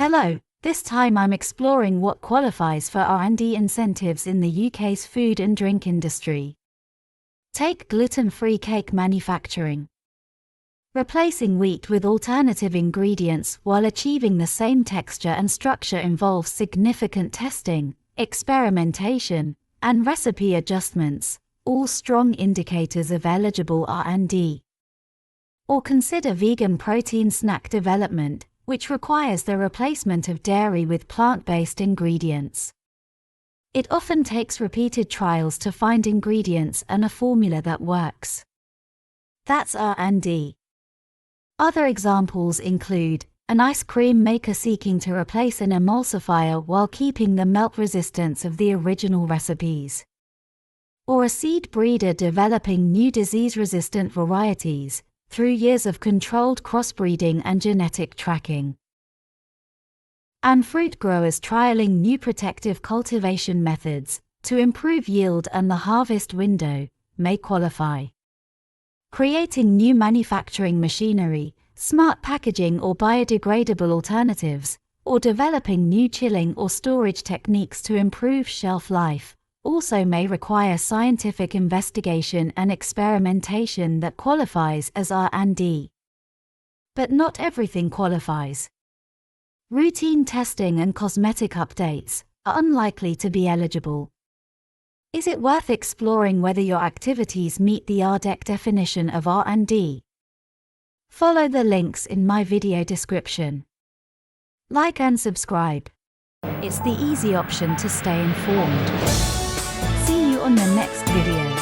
Hello, this time I'm exploring what qualifies for R&D incentives in the UK's food and drink industry. Take gluten-free cake manufacturing. Replacing wheat with alternative ingredients while achieving the same texture and structure involves significant testing, experimentation, and recipe adjustments, all strong indicators of eligible R&D. Or consider vegan protein snack development, which requires the replacement of dairy with plant-based ingredients. It often takes repeated trials to find ingredients and a formula that works. That's R&D. Other examples include an ice cream maker seeking to replace an emulsifier while keeping the melt resistance of the original recipes. Or a seed breeder developing new disease-resistant varieties through years of controlled crossbreeding and genetic tracking. And fruit growers trialing new protective cultivation methods to improve yield and the harvest window may qualify. Creating new manufacturing machinery, smart packaging or biodegradable alternatives, or developing new chilling or storage techniques to improve shelf life, also may require scientific investigation and experimentation that qualifies as R&D. But not everything qualifies. Routine testing and cosmetic updates are unlikely to be eligible. Is it worth exploring whether your activities meet the RDEC definition of R&D? Follow the links in my video description. Like and subscribe. It's the easy option to stay informed. See you on the next video.